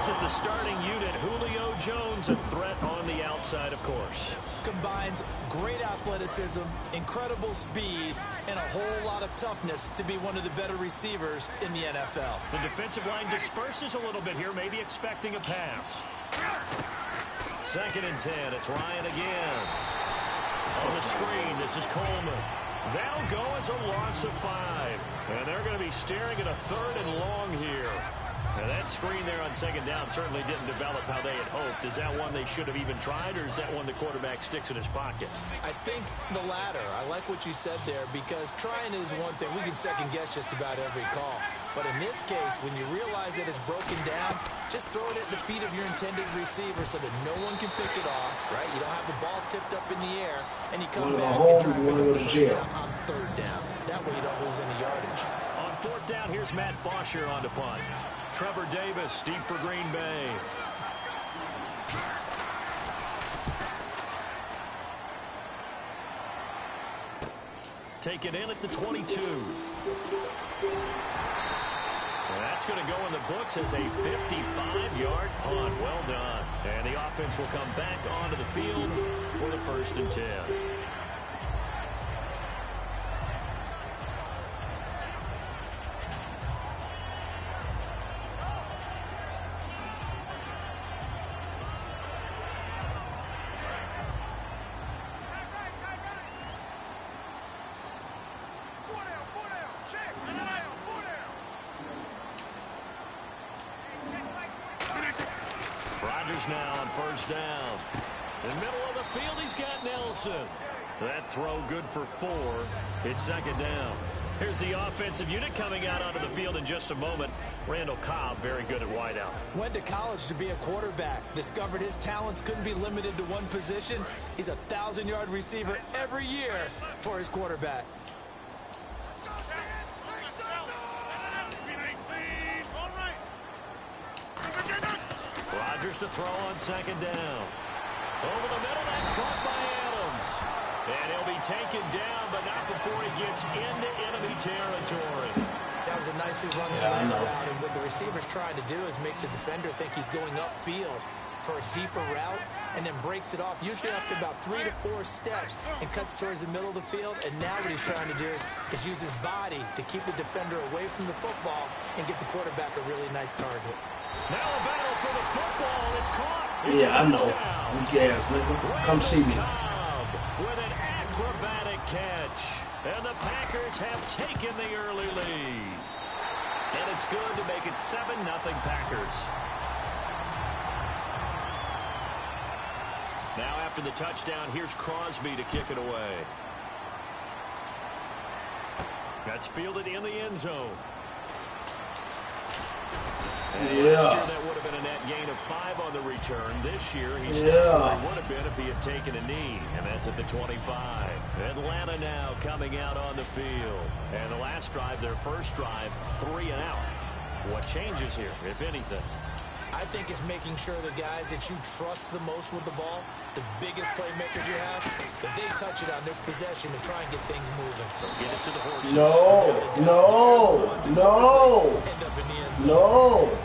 Is it the starting unit, Julio Jones, a threat on the outside, of course? Combines great athleticism, incredible speed, and a whole lot of toughness to be one of the better receivers in the NFL. The defensive line disperses a little bit here, maybe expecting a pass. 2nd and 10. It's Ryan again. On the screen, this is Coleman. That'll go as a loss of 5. And they're going to be staring at a 3rd and long here. Now that screen there on 2nd down certainly didn't develop how they had hoped. Is that one they should have even tried, or is that one the quarterback sticks in his pocket? I think the latter. I like what you said there, because trying is one thing. We can second guess just about every call. But in this case, when you realize that it's broken down, just throw it at the feet of your intended receiver so that no one can pick it off, right? You don't have the ball tipped up in the air, and you come back and try to pick up the first down on 3rd down. That way you don't lose any yardage. On 4th down, here's Matt Bosher on the punt. Trevor Davis, deep for Green Bay. Take it in at the 22. That's going to go in the books as a 55-yard punt. Well done. And the offense will come back onto the field for the 1st and 10. Now on 1st down. In the middle of the field, he's got Nelson. That throw good for 4. It's 2nd down. Here's the offensive unit coming out onto the field in just a moment. Randall Cobb, very good at wideout. Went to college to be a quarterback. Discovered his talents couldn't be limited to one position. He's a 1,000-yard receiver every year for his quarterback. Rodgers to throw on 2nd down. Over the middle, that's caught by Adams. And he'll be taken down, but not before he gets into enemy territory. That was a nicely run slant route, and what the receiver's trying to do is make the defender think he's going upfield for a deeper route, and then breaks it off, usually after about 3 to 4 steps, and cuts towards the middle of the field. And now what he's trying to do is use his body to keep the defender away from the football and give the quarterback a really nice target. Now a battle for the football. It's caught. Yeah, I know. Yes, nigga. Come see me. With an acrobatic catch. And the Packers have taken the early lead. And it's good to make it 7-0 Packers. Now after the touchdown, here's Crosby to kick it away. That's fielded in the end zone. And last year, that would have been a net gain of 5 on the return. This year, he's not where he would have been if he had taken a knee. And that's at the 25. Atlanta now coming out on the field. And the last drive, their first drive, 3 and out. What changes here, if anything? I think it's making sure the guys that you trust the most with the ball, the biggest playmakers you have, that they touch it on this possession to try and get things moving. So get it to the horse. No.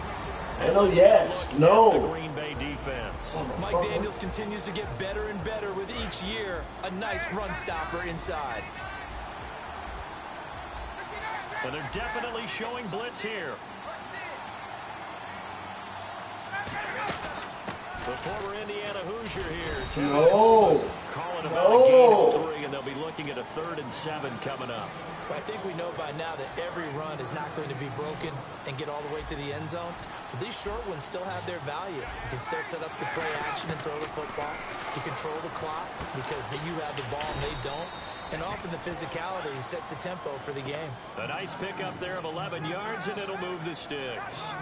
I know, yes. No. The Green Bay defense. Mike Daniels continues to get better and better with each year. A nice run stopper inside. And they're definitely showing blitz here. The former Indiana Hoosier here. Calling about a gain of 3, and they'll be looking at a 3rd and 7 coming up. I think we know by now that every run is not going to be broken and get all the way to the end zone. But these short ones still have their value. You can still set up the play action and throw the football. You control the clock because you have the ball and they don't. And often the physicality sets the tempo for the game. A nice pickup there of 11 yards, and it'll move the sticks.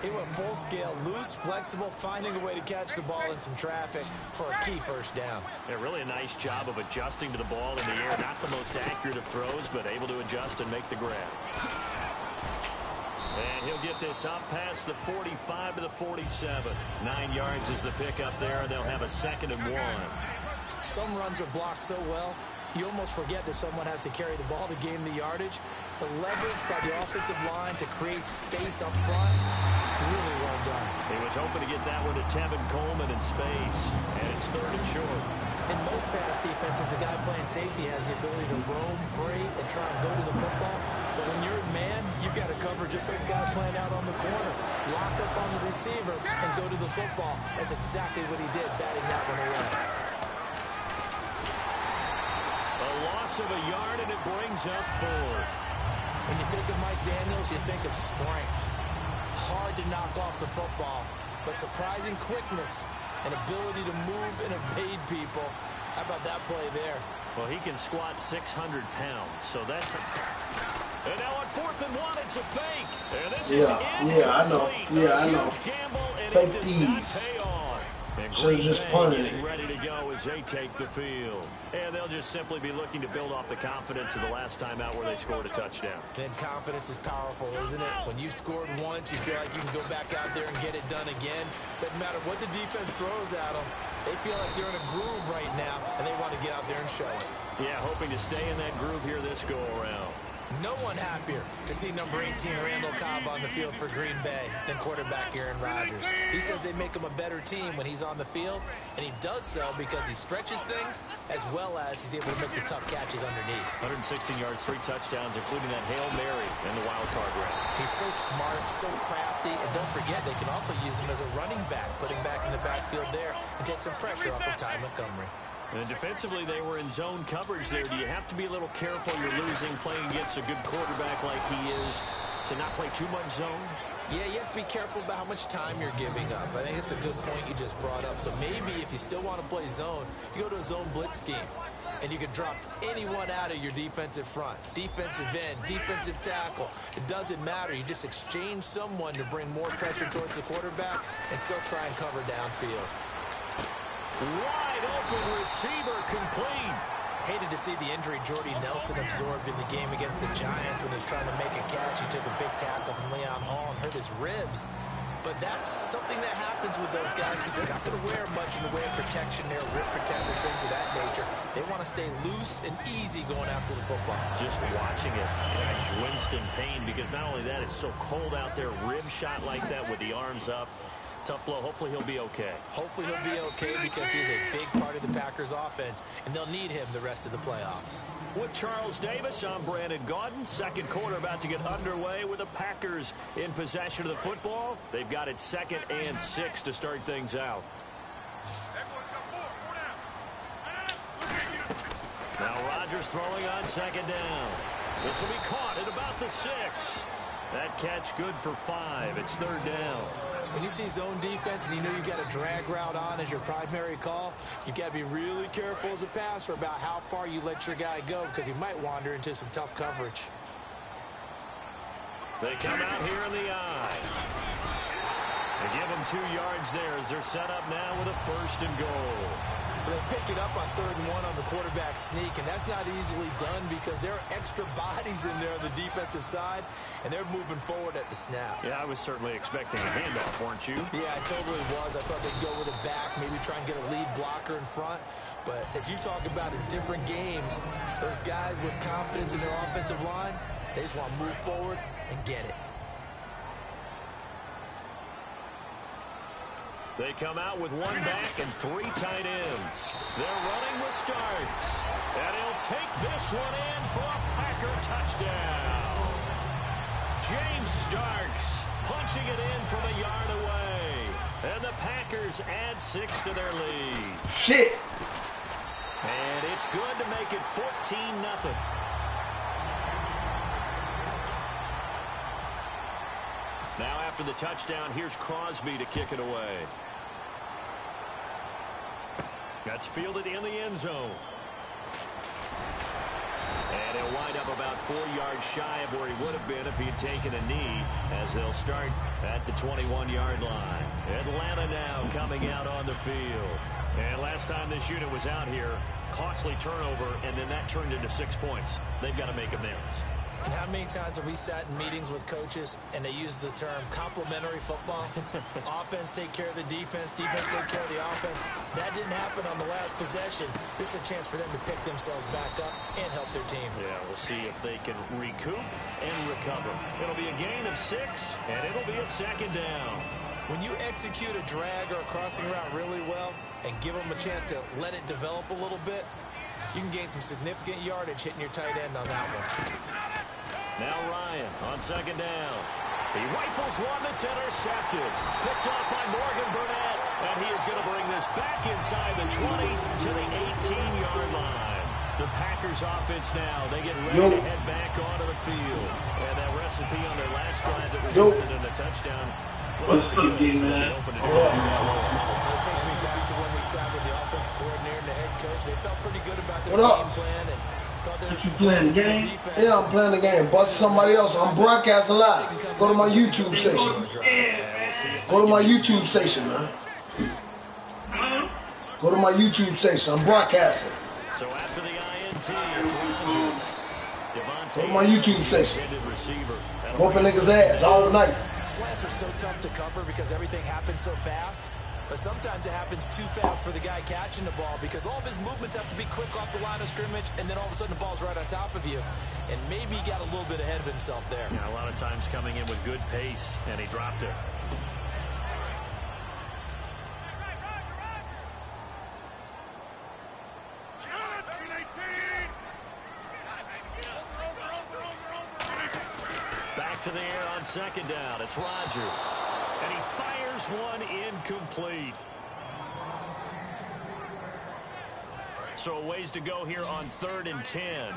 He went full scale, loose, flexible, finding a way to catch the ball in some traffic for a key first down. Yeah, really a nice job of adjusting to the ball in the air. Not the most accurate of throws, but able to adjust and make the grab. And he'll get this up past the 45 to the 47. 9 yards is the pickup there, and they'll have a 2nd and 1. Some runs are blocked so well, you almost forget that someone has to carry the ball to gain the yardage. The leverage by the offensive line to create space up front, really well done. He was hoping to get that one to Tevin Coleman in space, and it's 3rd and short. In most pass defenses, the guy playing safety has the ability to roam free and try and go to the football. But when you're in man, you've got to cover just like the guy playing out on the corner. Lock up on the receiver and go to the football. That's exactly what he did, batting that one away. A loss of a yard, and it brings up 4th. When you think of Mike Daniels, you think of strength. Hard to knock off the football, but surprising quickness and ability to move and evade people. How about that play there? Well, he can squat 600 pounds, so that's... And now on 4th and 1, it's a fake. And this is I know. Yeah, I know. Fake these. Should have just punted it. Ready to go as they take the field. And they'll just simply be looking to build off the confidence of the last time out where they scored a touchdown. Then confidence is powerful, isn't it? When you've scored once, you feel like you can go back out there and get it done again. Doesn't matter what the defense throws at them. They feel like they're in a groove right now, and they want to get out there and show it. Yeah, hoping to stay in that groove here this go-around. No one happier to see number 18 Randall Cobb on the field for Green Bay than quarterback Aaron Rodgers. He says they make him a better team when he's on the field, and he does so because he stretches things as well as he's able to make the tough catches underneath. 116 yards, 3 touchdowns, including that Hail Mary and the wild card route. He's so smart, so crafty, and don't forget they can also use him as a running back, put him back in the backfield there and take some pressure off of Ty Montgomery. And defensively, they were in zone coverage there. Do you have to be a little careful? You're losing, playing against a good quarterback like he is, to not play too much zone? Yeah, you have to be careful about how much time you're giving up. I think it's a good point you just brought up. So maybe if you still want to play zone, you go to a zone blitz scheme. And you can drop anyone out of your defensive front. Defensive end, defensive tackle. It doesn't matter. You just exchange someone to bring more pressure towards the quarterback and still try and cover downfield. Wide open receiver complete. Hated to see the injury Jordy Nelson absorbed in the game against the Giants when he was trying to make a catch. He took a big tackle from Leon Hall and hurt his ribs. But that's something that happens with those guys because they're not going to wear much in the way of protection there, rib protectors, things of that nature. They want to stay loose and easy going after the football. Just watching it, I winced in pain because not only that, it's so cold out there, rib shot like that with the arms up. Tough blow. Hopefully he'll be okay. Hopefully he'll be okay because he's a big part of the Packers offense, and they'll need him the rest of the playoffs. With Charles Davis, I'm Brandon Gaudin. Second quarter about to get underway with the Packers in possession of the football. They've got it 2nd and 6 to start things out. Now Rodgers throwing on 2nd down. This will be caught at about the 6. That catch good for 5. It's 3rd down. When you see zone defense and you know you've got a drag route on as your primary call, you've got to be really careful as a passer about how far you let your guy go because he might wander into some tough coverage. They come out here in the eye. They give them 2 yards there as they're set up now with a 1st and goal. They pick it up on 3rd and 1 on the quarterback sneak, and that's not easily done because there are extra bodies in there on the defensive side, and they're moving forward at the snap. Yeah, I was certainly expecting a handoff, weren't you? Yeah, I totally was. I thought they'd go with a back, maybe try and get a lead blocker in front. But as you talk about in different games, those guys with confidence in their offensive line, they just want to move forward and get it. They come out with 1 back and 3 tight ends. They're running with Starks. And he'll take this one in for a Packer touchdown. James Starks punching it in from a yard away. And the Packers add 6 to their lead. Shit. And it's good to make it 14-0. Now after the touchdown, here's Crosby to kick it away. That's fielded in the end zone. And he'll wind up about 4 yards shy of where he would have been if he had taken a knee, as they'll start at the 21-yard line. Atlanta now coming out on the field. And last time this unit was out here, costly turnover, and then that turned into 6 points. They've got to make amends. And how many times have we sat in meetings with coaches and they use the term complementary football? Offense take care of the defense, defense take care of the offense. That didn't happen on the last possession. This is a chance for them to pick themselves back up and help their team. Yeah, we'll see if they can recoup and recover. It'll be a gain of 6, and it'll be a 2nd down. When you execute a drag or a crossing route really well and give them a chance to let it develop a little bit, you can gain some significant yardage hitting your tight end on that one. Now Ryan on second down. He rifles one that's intercepted. Picked off by Morgan Burnett. And he is going to bring this back inside the 20 to the 18-yard line. The Packers offense now, they get ready to head back onto the field. And that recipe on their last drive that resulted in a touchdown. What's up, game, man? It takes me back to when we sat with the offense coordinator and the head coach. They felt pretty good about their game plan and thought there was some playing the game? Yeah, I'm playing the game. Bust somebody else. I'm broadcasting live. Go to my YouTube station. Go to my YouTube station, man. Go to my YouTube station. I'm broadcasting. So after the INT, it's Rodgers. Go to my YouTube station. Whooping niggas' ass all night. Slants are so tough to cover because everything happens so fast. But sometimes it happens too fast for the guy catching the ball because all of his movements have to be quick off the line of scrimmage, and then all of a sudden the ball's right on top of you. And maybe he got a little bit ahead of himself there. Yeah, a lot of times coming in with good pace, and he dropped it. To the air on second down. It's Rodgers. And he fires one incomplete. So a ways to go here on 3rd and 10.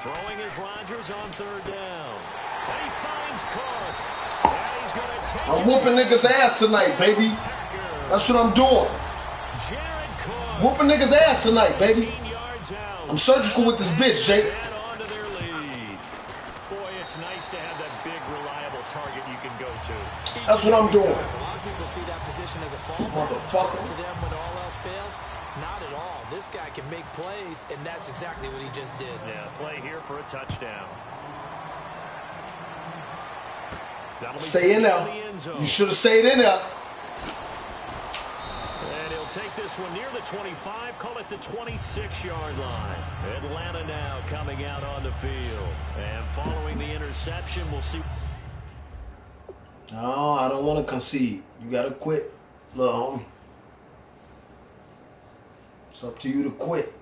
Throwing is Rodgers on 3rd down. And he finds Cook. And he's going to take I'm whooping niggas' ass tonight, baby. That's what I'm doing. Whooping niggas' ass tonight, baby. I'm surgical with this bitch, Jake. Boy, it's nice to have that big, reliable target you can go to. That's what I'm doing. A lot of people see that position as a fallback. Motherfucker. To them, when all else fails, not at all. This guy can make plays, and that's exactly what he just did. Yeah, play here for a touchdown. Stay in there. You should have stayed in there. And he'll take this one near the 25, call it the 26-yard line. Atlanta now coming out on the field. And following the interception, we'll see. No, I don't want to concede. You got to quit, little homie. It's up to you to quit.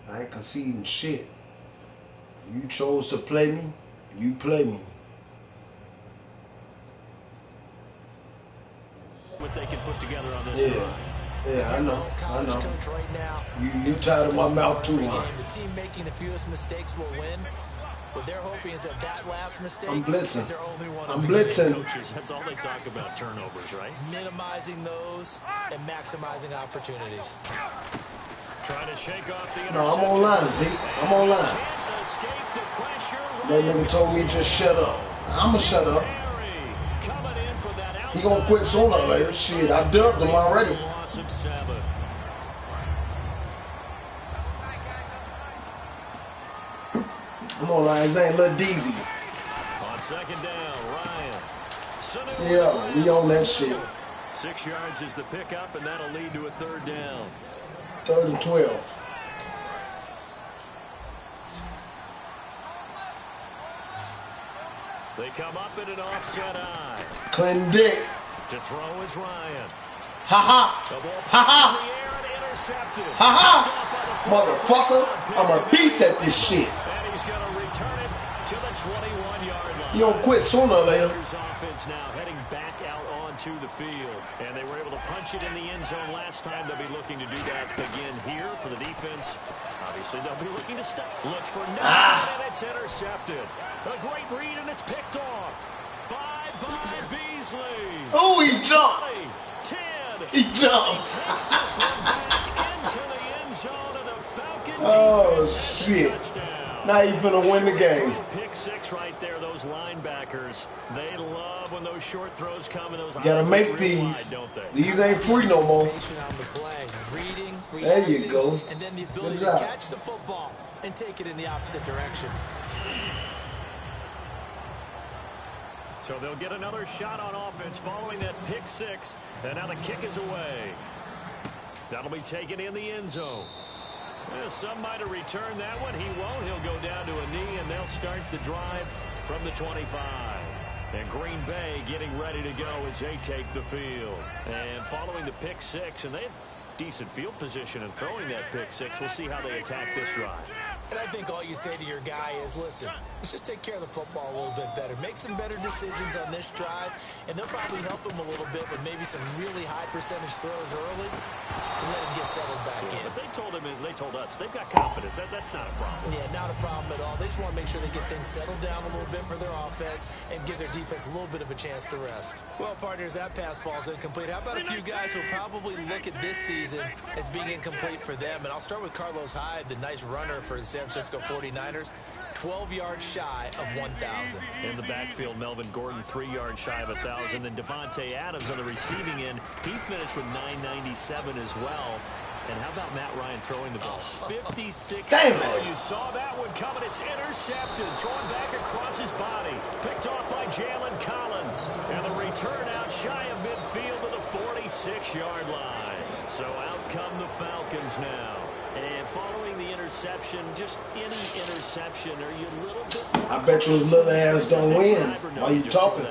I ain't conceding shit. You chose to play me, you play me. What they can put together on this run. Yeah, I know. Right now, you tied of my mouth too, huh? The team making the fewest mistakes will win. What they're hoping is that last mistake I'm blitzing. is their only one. I'm blitzing. Coaches, that's all they talk about, turnovers, right? Minimizing those and maximizing opportunities. Trying to shake off the No, I'm online, Z. I'm online. That nigga told me just shut up. I'ma shut up. He gonna quit sooner or later. Shit, I dubbed him already. I'm online. His name Lil Deezy. On second down, Ryan. Yeah, we on that shit. 6 yards is the pickup, and that'll lead to a 3rd down. 3rd and 12. They come up in an offset eye. Clinton Dick. To throw is Ryan. Ha ha. Ha ha. Ha ha. Motherfucker. I'm a beast at this shit. And he's going to return it to the 21-yard line. You don't quit sooner or later. Offense now heading back out onto the field. And they were able to punch it in the end zone last time. They'll be looking to do that again here for the defense. Obviously, they'll be looking to stop. Looks for Nelson, and it's intercepted. A great read, and it's picked off by Beasley. Oh, he jumped. 10. He jumped. Into the end zone of the Falcon Oh, defense. shit. Now you finna win the game. Pick 6 right there, those linebackers. They love when those short throws come and those Gotta make these. Wide, don't they? These ain't free no more. There you go. And then the ability to catch the football and take it in the opposite direction. So they'll get another shot on offense following that pick 6. And now the kick is away. That'll be taken in the end zone. Well, some might have returned that one. He won't. He'll go down to a knee, and they'll start the drive from the 25. And Green Bay getting ready to go as they take the field. And following the pick six, and they have decent field position and throwing that pick six. We'll see how they attack this drive. And I think all you say to your guy is, listen, let's just take care of the football a little bit better. Make some better decisions on this drive, and they'll probably help him a little bit with maybe some really high percentage throws early to let him get settled back in. But they told him, and they told us, they've got confidence. That's not a problem. Yeah, not a problem at all. They just want to make sure they get things settled down a little bit for their offense and give their defense a little bit of a chance to rest. Well, partners, that pass ball's incomplete. How about a few guys who probably look at this season as being incomplete for them? And I'll start with Carlos Hyde, the nice runner for the San Francisco 49ers. 12 yards shy of 1,000. In the backfield, Melvin Gordon 3 yards shy of 1,000. And Devontae Adams on the receiving end, he finished with 997 as well. And how about Matt Ryan throwing the ball? 56. Damn it. Oh, you saw that one coming. It's intercepted. Thrown back across his body. Picked off by Jalen Collins. And the return out shy of midfield to the 46-yard line. So out come the Falcons now. And following the interception, just any interception, are you a little bit more... I bet your little ass don't win. Why you talking?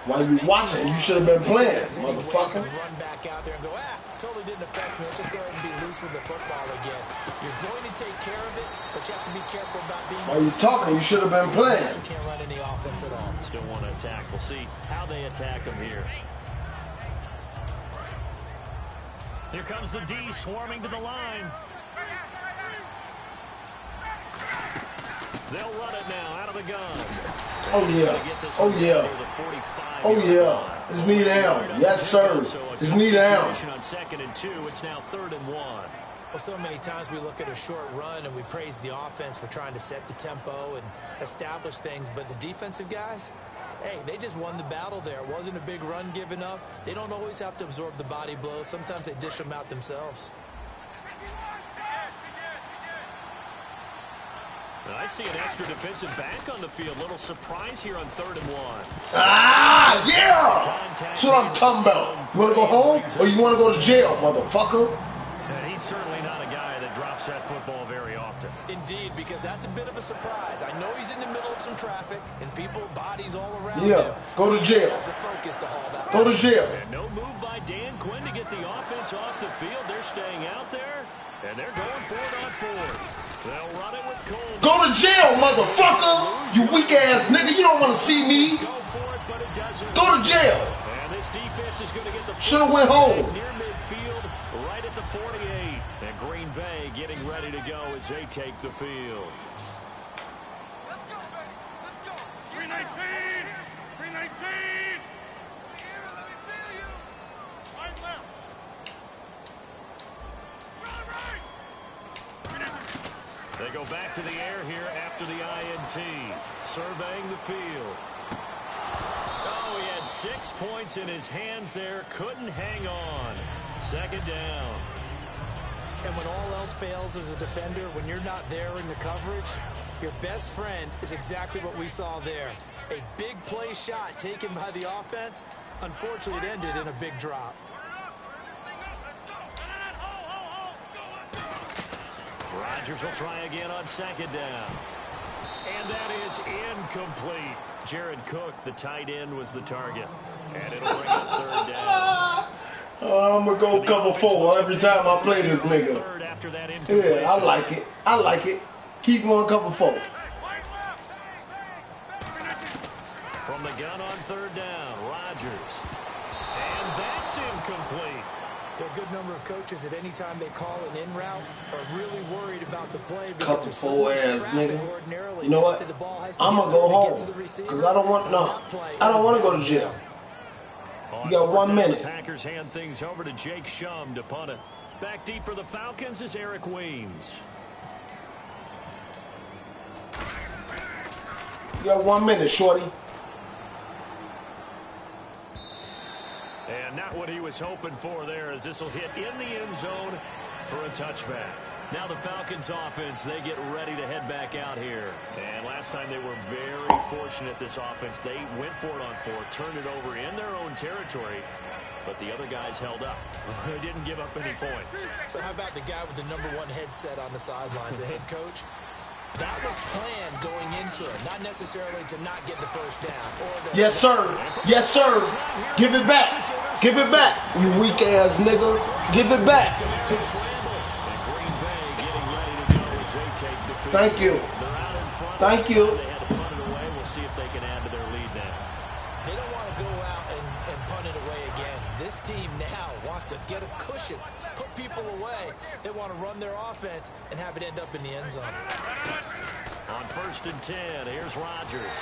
While you watching, you should have been playing, motherfucker. Run back out there and go, totally didn't affect me. Let's just go ahead and be loose with the football again. You're going to take care of it, but you have to be careful about being... While you talking, you should have been playing. You can't run any offense at all. Still want to attack. We'll see how they attack him here. Here comes the D swarming to the line. They'll run it now out of the gun. Oh, yeah. Oh, yeah. Oh, yeah. It's knee down. Yes, sir. It's knee down. On 2nd and 2, it's now 3rd and 1. Well, so many times we look at a short run and we praise the offense for trying to set the tempo and establish things, but the defensive guys, hey, they just won the battle there. It wasn't a big run given up. They don't always have to absorb the body blows. Sometimes they dish them out themselves. I see an extra defensive back on the field. Little surprise here on 3rd and 1. Ah, yeah! That's what I'm talking about. You want to go home or you want to go to jail, motherfucker? And he's certainly not a guy that drops that football very often. Indeed, because that's a bit of a surprise. I know he's in the middle of some traffic and people, bodies all around him. Yeah, go to jail. The focus to haul that go to jail. And no move by Dan Quinn to get the offense off the field. They're staying out there, and they're going for it on 4th. They'll run it with Coleman. Go to jail, motherfucker! You weak-ass nigga. You don't want to see me. Go for it, but it doesn't. Go to jail. And this defense is going to get the... Should have went home. Near midfield, right at the 48. And Green Bay getting ready to go as they take the field. Let's go, baby. Let's go. 319. 319. Here, let me feel you. Right left. Right. They go back to the air here after the INT. Surveying the field. Oh, he had 6 points in his hands there. Couldn't hang on. 2nd down. And when all else fails as a defender, when you're not there in the coverage, your best friend is exactly what we saw there. A big play shot taken by the offense. Unfortunately, it ended in a big drop. Rodgers will try again on 2nd down. And that is incomplete. Jared Cook, the tight end, was the target. And it'll bring up 3rd down. I'm going to go cover 4 every time I play this nigga. Yeah, I like it. I like it. Keep going cover 4. From the gun on 3rd down, Rodgers. And that's incomplete. There are a good number of coaches at any time they call an in route are really worried about the play. Couple 4 ass nigga. You know what? I'm gonna go home because I don't want to go to jail. You got 1 minute. The Packers hand things over to Jake Shum to punt it. Back deep for the Falcons is Eric Weems. You got 1 minute, shorty. And not what he was hoping for there, as this will hit in the end zone for a touchback. Now the Falcons offense, they get ready to head back out here. And last time they were very fortunate, this offense. They went for it on 4, turned it over in their own territory. but the other guys held up. They didn't give up any points. So how about the guy with the #1 headset on the sidelines, the head coach? That was planned going into it, not necessarily to not get the first down. Or to, yes, sir. Yes, sir. Give it back. Give it back, you weak-ass nigga. Give it back. Thank you. Thank you. They had to punt it away. We'll see if they can add to their lead now. They don't want to go out and punt it away again. This team now wants to get a cushion, put people away. They want to run their offense and have it end up in the end zone. On 1st and 10, here's Rodgers.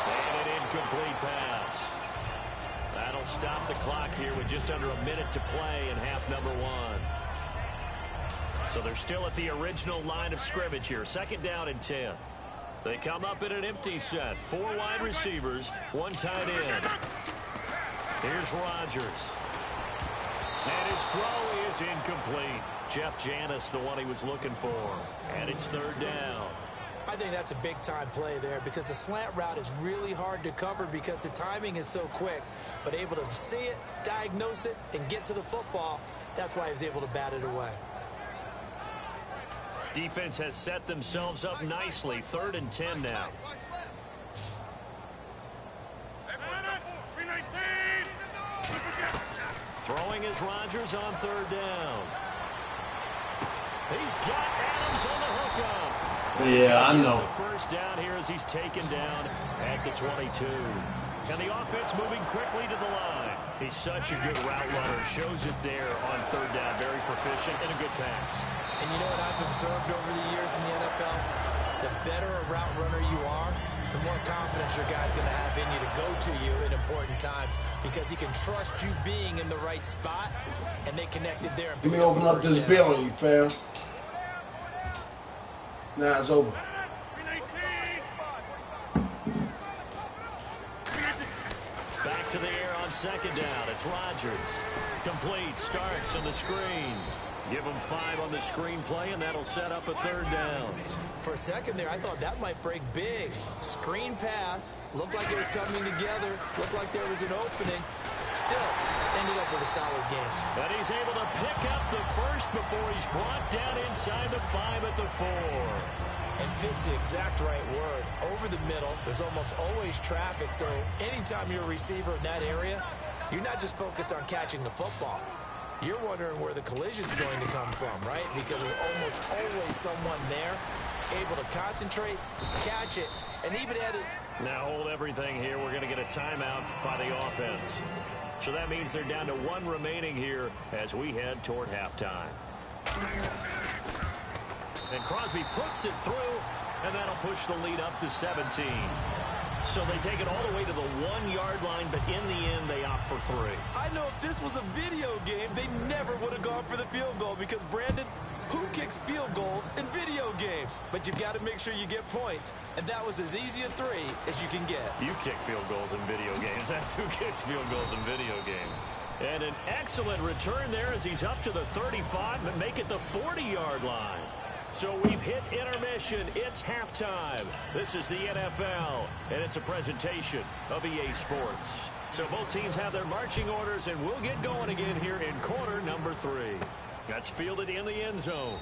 And an incomplete pass. That'll stop the clock here with just under a minute to play in half number 1. So they're still at the original line of scrimmage here. 2nd down and 10. They come up in an empty set. 4 wide receivers, 1 tight end. Here's Rodgers. And his throw is incomplete. Jeff Janis, the one he was looking for. And it's 3rd down. I think that's a big-time play there because the slant route is really hard to cover because the timing is so quick. But able to see it, diagnose it, and get to the football, that's why he was able to bat it away. Defense has set themselves up nicely. 3rd and 10 now. Throwing is Rodgers on 3rd down. He's got Adams on the hookup. Yeah, I know. The 1st down here as he's taken down at the 22. And the offense moving quickly to the line. He's such a good route runner. Shows it there on 3rd down. Very proficient and a good pass. And you know what I've observed over the years in the NFL? The better a route runner you are, the more confidence your guy's going to have in you to go to you in important times because he can trust you being in the right spot, and they connected there. Let me open up this building, fam. Nah, it's over. Back to the air on 2nd down. It's Rodgers. Complete. Starks on the screen. Give him 5 on the screen play, and that'll set up a 3rd down. For a second there, I thought that might break big. Screen pass. Looked like it was coming together. Looked like there was an opening. Still, ended up with a solid game. And he's able to pick up the 1st before he's brought down inside the 5 at the 4. And fits the exact right word. Over the middle, there's almost always traffic, so anytime you're a receiver in that area, you're not just focused on catching the football. You're wondering where the collision's going to come from, right? Because there's almost always someone there able to concentrate, catch it, and even at it. Now hold everything here. We're going to get a timeout by the offense. So that means they're down to 1 remaining here as we head toward halftime. And Crosby puts it through, and that'll push the lead up to 17. So they take it all the way to the 1-yard line, but in the end, they opt for 3. I know if this was a video game, they never would have gone for the field goal because, Brandon, who kicks field goals in video games? But you've got to make sure you get points, and that was as easy a 3 as you can get. You kick field goals in video games. That's who kicks field goals in video games. And an excellent return there as he's up to the 35, but make it the 40-yard line. So we've hit intermission. It's halftime. This is the NFL, and it's a presentation of EA Sports. So both teams have their marching orders, and we'll get going again here in quarter number 3. That's fielded in the end zone.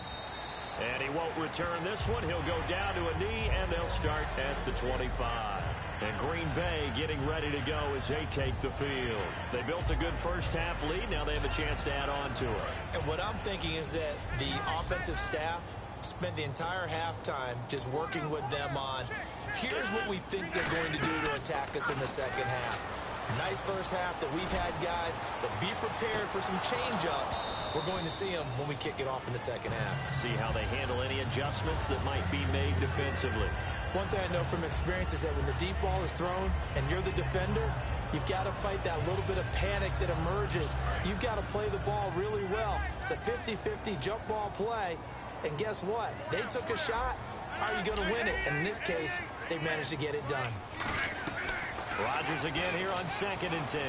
And he won't return this one. He'll go down to a knee, and they'll start at the 25. And Green Bay getting ready to go as they take the field. They built a good first-half lead. Now they have a chance to add on to it. And what I'm thinking is that the offensive staff spent the entire halftime just working with them on, here's what we think they're going to do to attack us in the second half. Nice first half that we've had, guys, but be prepared for some change-ups. We're going to see them when we kick it off in the second half. See how they handle any adjustments that might be made defensively. One thing I know from experience is that when the deep ball is thrown and you're the defender, you've got to fight that little bit of panic that emerges. You've got to play the ball really well. It's a 50-50 jump ball play. And guess what? They took a shot. How are you going to win it? And in this case, they managed to get it done. Rodgers again here on 2nd and 10.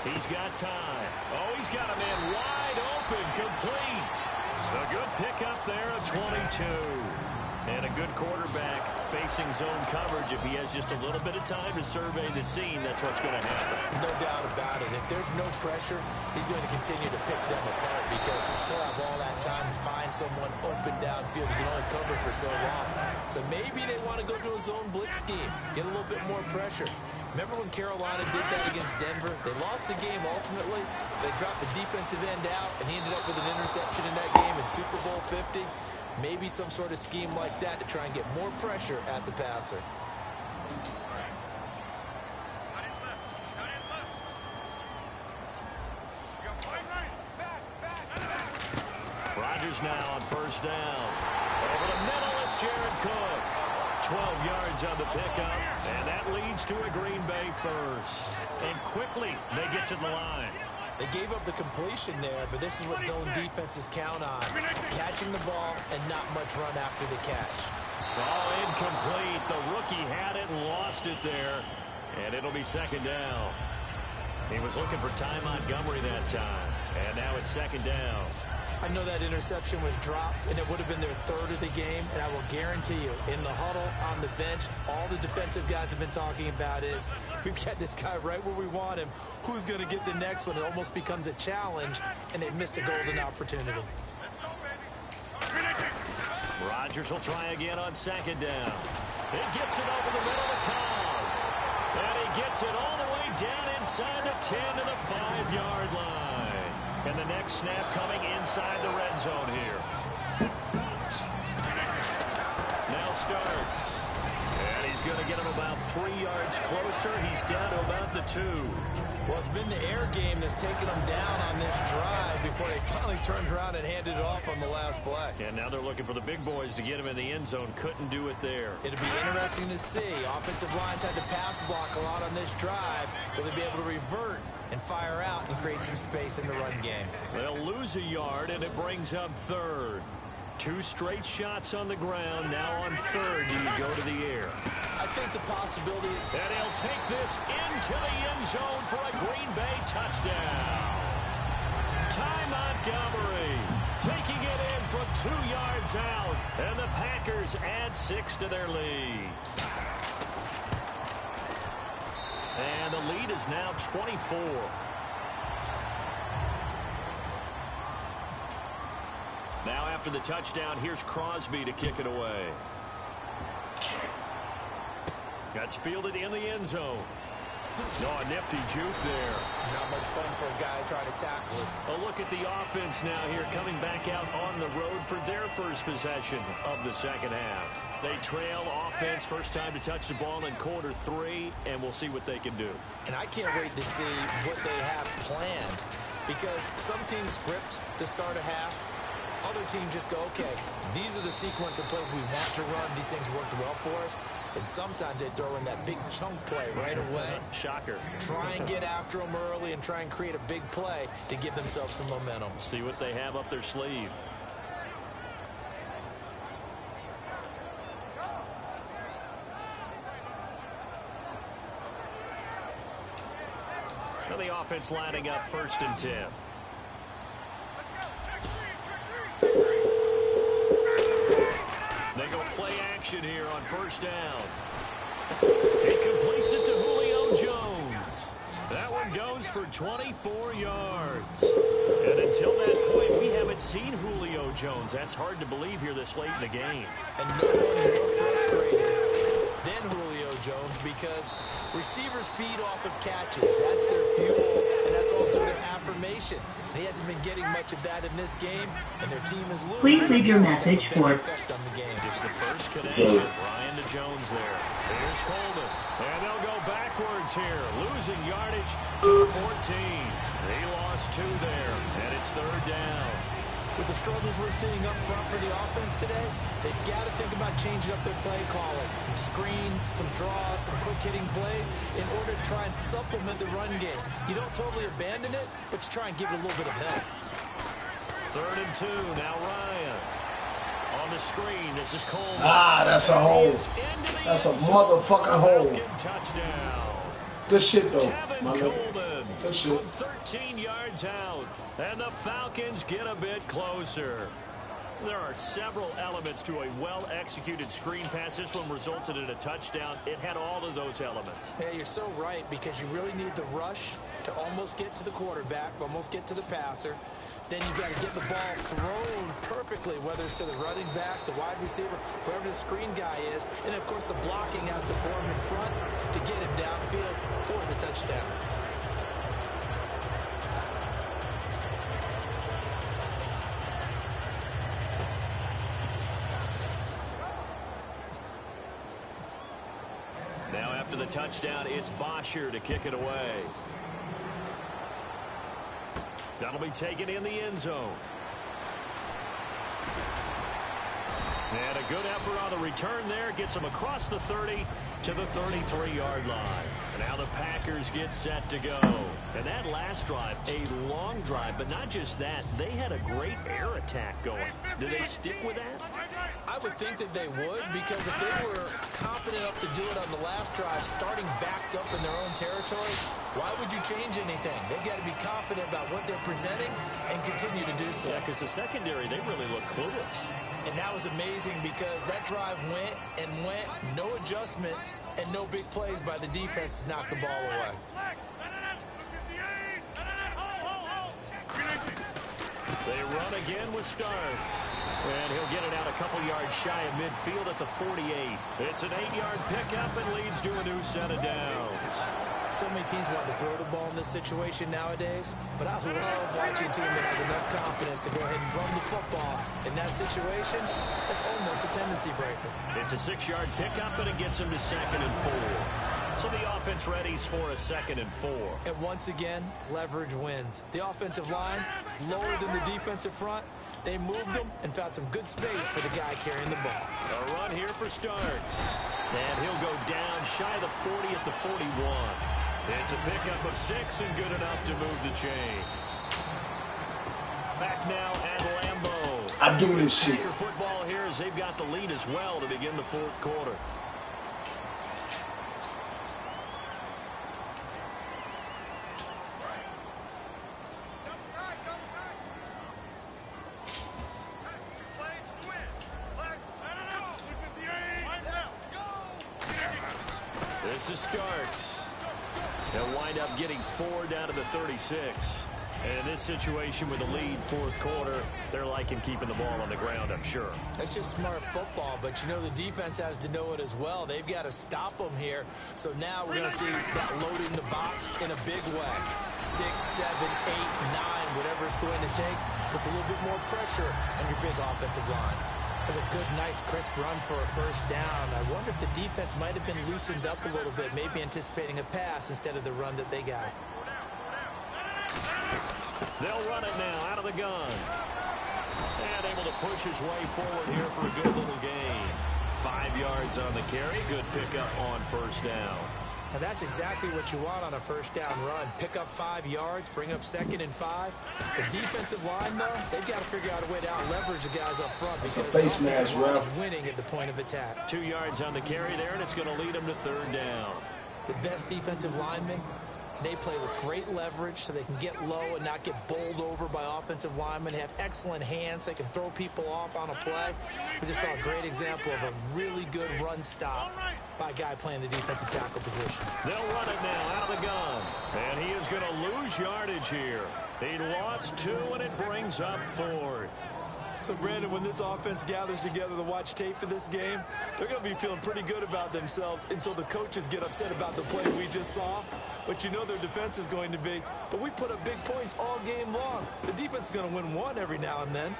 He's got time. Oh, he's got a man wide open, complete. A good pickup there of 22. And a good quarterback facing zone coverage. If he has just a little bit of time to survey the scene, that's what's going to happen. No doubt about it. If there's no pressure, he's going to continue to pick them apart because he'll have all that time to find someone open downfield. He can only cover for so long. So maybe they want to go to a zone blitz scheme, get a little bit more pressure. Remember when Carolina did that against Denver? They lost the game ultimately. They dropped the defensive end out, and he ended up with an interception in that game in Super Bowl 50. Maybe some sort of scheme like that to try and get more pressure at the passer. Rodgers now on first down. Over the middle, it's Jared Cook. 12 yards on the pickup, and that leads to a Green Bay first. And quickly, they get to the line. They gave up the completion there, but this is what zone defenses count on. Catching the ball and not much run after the catch. Ball incomplete. The rookie had it and lost it there. And it'll be second down. He was looking for Ty Montgomery that time. And now it's second down. I know that interception was dropped, and it would have been their third of the game, and I will guarantee you, in the huddle, on the bench, all the defensive guys have been talking about is, we've got this guy right where we want him. Who's going to get the next one? It almost becomes a challenge, and they missed a golden opportunity. Rodgers will try again on second down. He gets it over the middle of Cobb. And he gets it all the way down inside the 10 to the 5-yard line. And the next snap coming inside the red zone here. Now starts. And he's going to get him about 3 yards closer. He's down to about the 2. Well, it's been the air game that's taken them down on this drive before they finally turned around and handed it off on the last play. And now they're looking for the big boys to get him in the end zone. Couldn't do it there. It'll be interesting to see. Offensive lines had to pass block a lot on this drive. Will they be able to revert and fire out and create some space in the run game? They'll lose a yard, and it brings up third. 2 straight shots on the ground. Now on third, do you go to the air? I think the possibility... And he'll take this into the end zone for a Green Bay touchdown. Ty Montgomery taking it in from 2 yards out. And the Packers add 6 to their lead. And the lead is now 24. Now after the touchdown, here's Crosby to kick it away. That's fielded in the end zone. No, a nifty juke there. Not much fun for a guy trying to tackle it. A look at the offense now here, coming back out on the road for their first possession of the second half. They trail offense, first time to touch the ball in quarter 3, and we'll see what they can do. And I can't wait to see what they have planned, because some teams script to start a half. Other teams just go, okay, these are the sequence of plays we want to run. These things worked well for us. And sometimes they throw in that big chunk play right away. Shocker. Try and get after them early and try and create a big play to give themselves some momentum. See what they have up their sleeve. So the offense lining up first and 10. They go play action here on first down. He completes it to Julio Jones. That one goes for 24 yards. And until that point, we haven't seen Julio Jones. That's hard to believe here this late in the game. And no one more frustrated than Julio Jones, because receivers feed off of catches. That's their fuel, and that's also their affirmation. And he hasn't been getting much of that in this game, and their team is losing. Please leave your message for... On the game. Just the first connection. Ryan to Jones there. Here's Coleman. And they'll go backwards here. Losing yardage to the 14. He lost 2 there, and it's third down. With the struggles we're seeing up front for the offense today, they've got to think about changing up their play calling. Some screens, some draws, some quick-hitting plays in order to try and supplement the run game. You don't totally abandon it, but you try and give it a little bit of help. Third and 2. Now Ryan. On the screen, this is Coleman. Ah, that's a hole. That's a motherfucking hole. Touchdown. Good shit, though, my nigga. Good shit. From 13 yards out, and the Falcons get a bit closer. There are several elements to a well-executed screen pass. This one resulted in a touchdown. It had all of those elements. Yeah, you're so right, because you really need the rush to almost get to the quarterback, almost get to the passer. Then you've got to get the ball thrown perfectly, whether it's to the running back, the wide receiver, whoever the screen guy is. And, of course, the blocking has to form in front to get him downfield for the touchdown. Now after the touchdown, it's Bosher to kick it away. That'll be taken in the end zone. And a good effort on the return there. Gets them across the 30 to the 33-yard line. And now the Packers get set to go. And that last drive, a long drive, but not just that. They had a great air attack going. Do they stick with that? I would think that they would, because if they were confident enough to do it on the last drive, starting backed up in their own territory, why would you change anything? They've got to be confident about what they're presenting and continue to do so. Yeah, because the secondary, they really look clueless. And that was amazing, because that drive went and went, no adjustments, and no big plays by the defense to knock the ball away. They run again with Starks. And he'll get it out a couple yards shy of midfield at the 48. It's an 8-yard pickup and leads to a new set of downs. So many teams want to throw the ball in this situation nowadays, but I love watching a team that has enough confidence to go ahead and run the football. In that situation, that's almost a tendency breaker. It's a 6-yard pickup, and it gets him to 2nd and 4. So the offense readies for a 2nd and 4. And once again, leverage wins. The offensive line, lower than the defensive front. They moved them and found some good space for the guy carrying the ball. A run here for Starks. And he'll go down shy of the 40 at the 41. It's a pickup of 6 and good enough to move the chains. Back now at Lambeau. I do this shit. Packer football here as they've got the lead as well to begin the 4th quarter. This is Starks. They'll wind up getting 4 down to the 36. And in this situation with the lead 4th quarter, they're liking keeping the ball on the ground, I'm sure. That's just smart football, but you know the defense has to know it as well. They've got to stop them here. So now we're going to see that loading the box in a big way. 6, 7, 8, 9, whatever it's going to take, puts a little bit more pressure on your big offensive line. That's a good, nice, crisp run for a first down. I wonder if the defense might have been loosened up a little bit, maybe anticipating a pass instead of the run that they got. They'll run it now out of the gun. And able to push his way forward here for a good little gain. 5 yards on the carry. Good pickup on first down. Now that's exactly what you want on a first down run. Pick up 5 yards, bring up 2nd and 5. The defensive line, though, they've got to figure out a way to out-leverage the guys up front, because the offensive line is winning at the point of attack. 2 yards on the carry there, and it's going to lead them to 3rd down. The best defensive linemen, they play with great leverage so they can get low and not get bowled over by offensive linemen. They have excellent hands. They can throw people off on a play. We just saw a great example of a really good run stop by a guy playing the defensive tackle position. They'll run it now out of the gun. And he is going to lose yardage here. He lost 2, and it brings up 4th. So, Brandon, when this offense gathers together to watch tape for this game, they're going to be feeling pretty good about themselves until the coaches get upset about the play we just saw. But you know their defense is going to be. But we put up big points all game long. The defense is going to win one every now and then.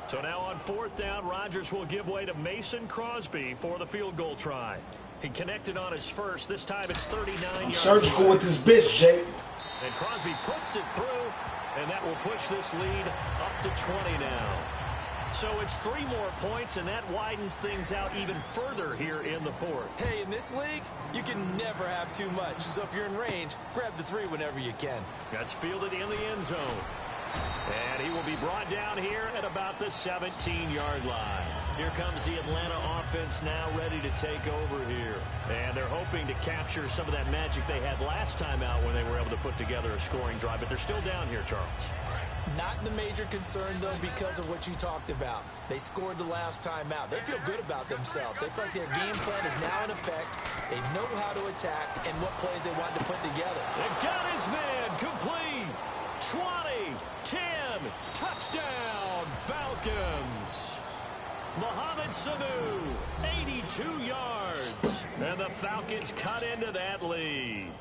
So now on 4th down, Rodgers will give way to Mason Crosby for the field goal try. He connected on his first. This time it's 39 yards. Surgical with this bitch, Jake. And Crosby puts it through, and that will push this lead up to 20 now. So it's 3 more points, and that widens things out even further here in the 4th. Hey, in this league, you can never have too much. So if you're in range, grab the 3 whenever you can. That's fielded in the end zone. And he will be brought down here at about the 17-yard line. Here comes the Atlanta offense now ready to take over here. And they're hoping to capture some of that magic they had last time out when they were able to put together a scoring drive. But they're still down here, Charles. Not the major concern, though, because of what you talked about. They scored the last time out. They feel good about themselves. They feel like their game plan is now in effect. They know how to attack and what plays they want to put together. They got his man complete. 20, 10, touchdown, Falcons. Mohamed Sanu, 82 yards. And the Falcons cut into that lead.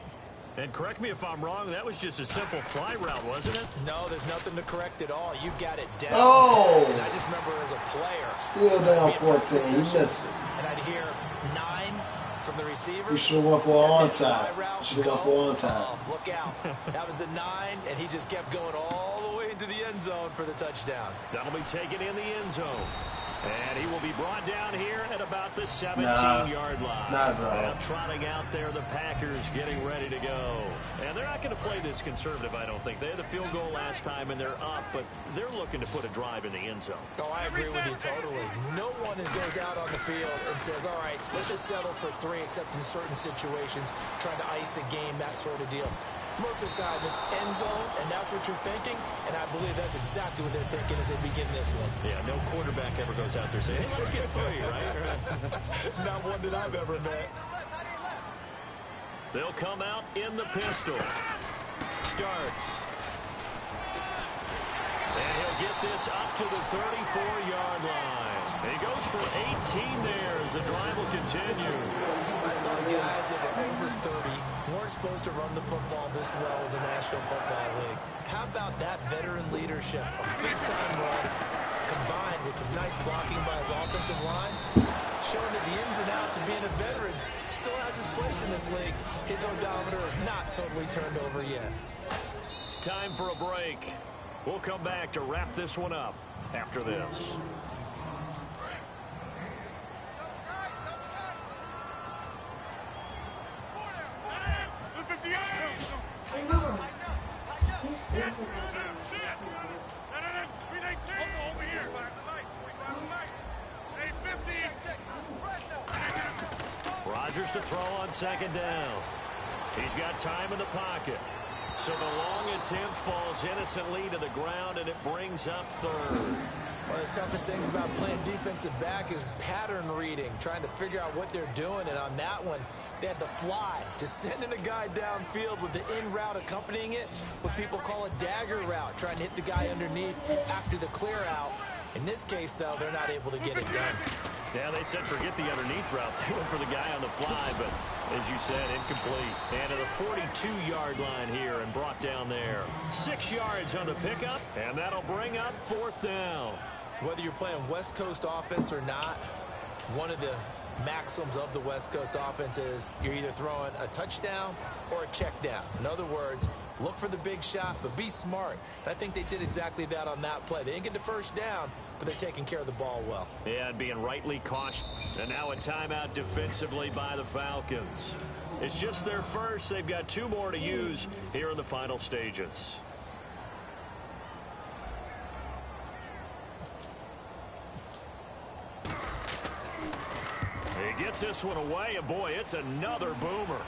And correct me if I'm wrong, that was just a simple fly route, wasn't it? No, there's nothing to correct at all. You got it down. Oh! And I just remember as a player. Still down 14. You missed it. And I'd hear 9 from the receiver. You should have went for an onside. You should have went for an onside. Oh, look out. That was the 9, and he just kept going all the way into the end zone for the touchdown. That'll be taken in the end zone. And he will be brought down here at about the 17-yard line. And trotting out there, the Packers getting ready to go. And they're not going to play this conservative, I don't think. They had the field goal last time, and they're up, but they're looking to put a drive in the end zone. Oh, I agree with you totally. No one goes out on the field and says, all right, let's just settle for 3, except in certain situations, trying to ice a game, that sort of deal. Most of the time, it's end zone, and that's what you're thinking, and I believe that's exactly what they're thinking as they begin this one. Yeah, no quarterback ever goes out there saying, hey, let's get 3, right? Not one that I've ever met. They'll come out in the pistol. Starts. And he'll get this up to the 34-yard line. He goes for 18 there as the drive will continue. I thought guys that were over 30 weren't supposed to run the football this well in the National Football League. How about that veteran leadership? A big-time run combined with some nice blocking by his offensive line, showing that the ins and outs of being a veteran still has his place in this league. His odometer is not totally turned over yet. Time for a break. We'll come back to wrap this one up after this. Rodgers to throw on second down. He's got time in the pocket. So the long attempt falls innocently to the ground, and it brings up third. One of the toughest things about playing defensive back is pattern reading, trying to figure out what they're doing. And on that one, they had the fly, just sending a guy downfield with the in route accompanying it, what people call a dagger route, trying to hit the guy underneath after the clear out. In this case, though, they're not able to get it done. Yeah, they said forget the underneath route. They went for the guy on the fly, but as you said, incomplete. And to the 42-yard line here and brought down there. 6 yards on the pickup, and that'll bring up 4th down. Whether you're playing West Coast offense or not, one of the maxims of the West Coast offense is you're either throwing a touchdown or a check down. In other words, look for the big shot, but be smart. And I think they did exactly that on that play. They didn't get the first down, but they're taking care of the ball well. Yeah, and being rightly cautious. And now a timeout defensively by the Falcons. It's just their first. They've got 2 more to use here in the final stages. He gets this one away, and boy, it's another boomer.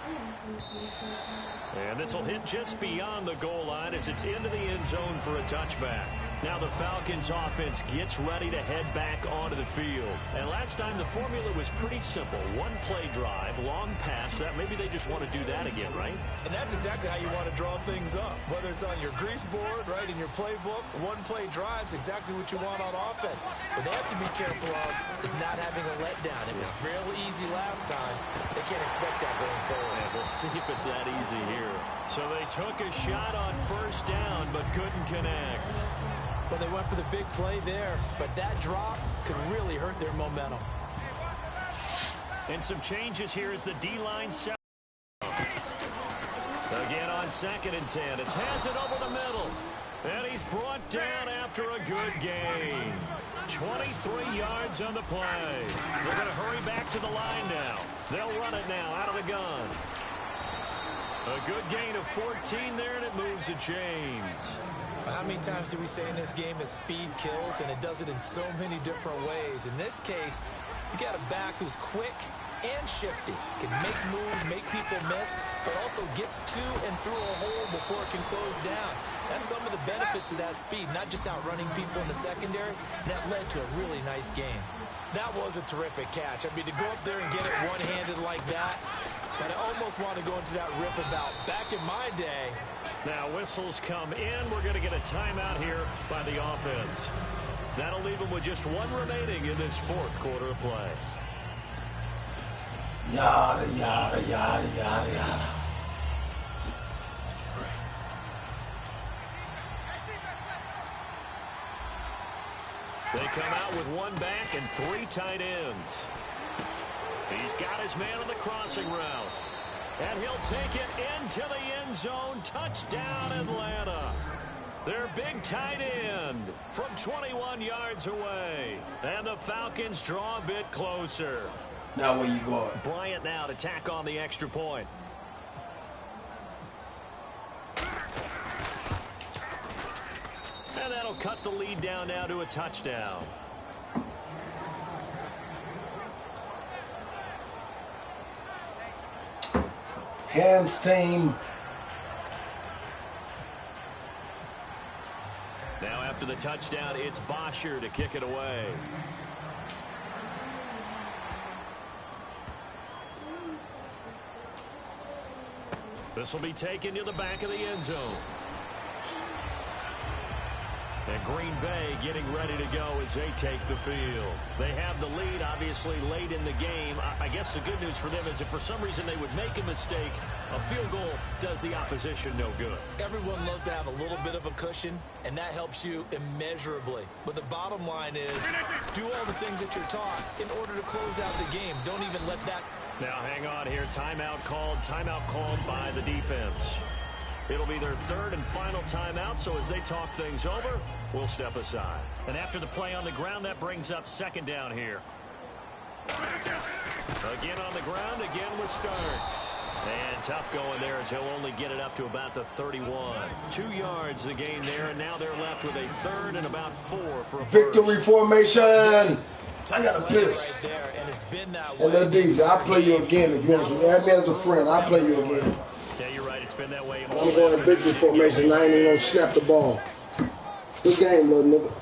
And this will hit just beyond the goal line as it's into the end zone for a touchback. Now the Falcons offense gets ready to head back onto the field. And last time the formula was pretty simple. 1-play drive, long pass. That maybe they just want to do that again, right? And that's exactly how you want to draw things up. Whether it's on your grease board, right, in your playbook, 1-play drive's exactly what you want on offense. What they have to be careful of is not having a letdown. It was real easy last time. They can't expect that going forward. Yeah, we'll see if it's that easy here. So they took a shot on 1st down, but couldn't connect. Well, they went for the big play there, but that drop could really hurt their momentum. And some changes here as the D-line set. Again on 2nd and 10. It's has it over the middle. And he's brought down after a good gain. 23 yards on the play. They're going to hurry back to the line now. They'll run it now out of the gun. A good gain of 14 there, and it moves the chains. How many times do we say in this game that speed kills, and it does it in so many different ways? In this case, you got a back who's quick and shifty, can make moves, make people miss, but also gets to and through a hole before it can close down. That's some of the benefits of that speed, not just outrunning people in the secondary. That led to a really nice game. That was a terrific catch. I mean, to go up there and get it one-handed like that, but I almost want to go into that riff about back in my day. Now whistles come in. We're going to get a timeout here by the offense. That'll leave them with just one remaining in this fourth quarter of play. Yada, yada, yada, yada, yada. They come out with one back and three tight ends. He's got his man on the crossing route. And he'll take it into the end zone. Touchdown, Atlanta. Their big tight end from 21 yards away. And the Falcons draw a bit closer. Now where you going? Bryant now to tack on the extra point. And that'll cut the lead down now to a touchdown. Hands team. Now after the touchdown, it's Bosher to kick it away. This will be taken to the back of the end zone. And Green Bay getting ready to go as they take the field. They have the lead, obviously, late in the game. I guess the good news for them is if for some reason they would make a mistake, a field goal does the opposition no good. Everyone loves to have a little bit of a cushion, and that helps you immeasurably. But the bottom line is do all the things that you're taught in order to close out the game. Don't even let that. Now hang on here. Timeout called by the defense. It'll be their third and final timeout, so as they talk things over, we'll step aside. And after the play on the ground, that brings up second down here. Again on the ground, again with Starks. And tough going there as he'll only get it up to about the 31. 2 yards the gain there, and now they're left with a third and about 4 for a Victory first. formation. I got a piss. Right there, and it's been that And way. then DJ, I'll play you again if you want to. Add me as a friend. I'll play you again. Yeah, you're right. It's been that way. I'm going to victory formation. I ain't even going to snap the ball. Good game, little nigga.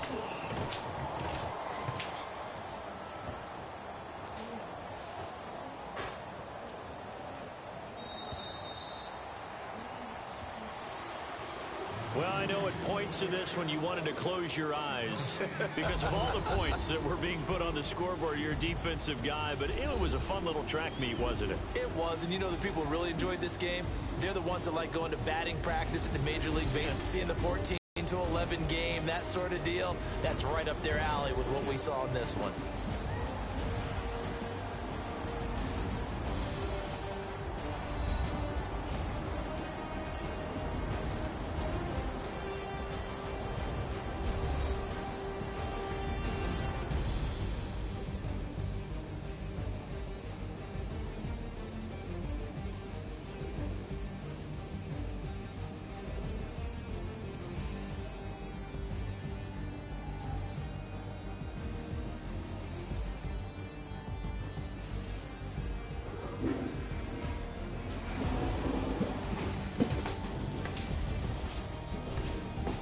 Well, I know at points in this when you wanted to close your eyes because of all the points that were being put on the scoreboard. You're a defensive guy, but it was a fun little track meet, wasn't it? It was, and you know the people who really enjoyed this game? They're the ones that like going to batting practice at the Major League Baseball, seeing the 14-11 game, that sort of deal. That's right up their alley with what we saw in this one.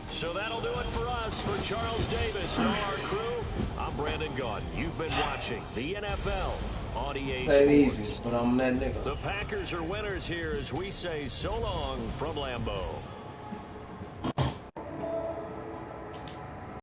So that'll do it for us. For Charles Davis and our crew, I'm Brandon Gaudin. You've been watching the NFL on EA Sports. Ain't easy, but I'm that nigga. The Packers are winners here as we say so long from Lambeau.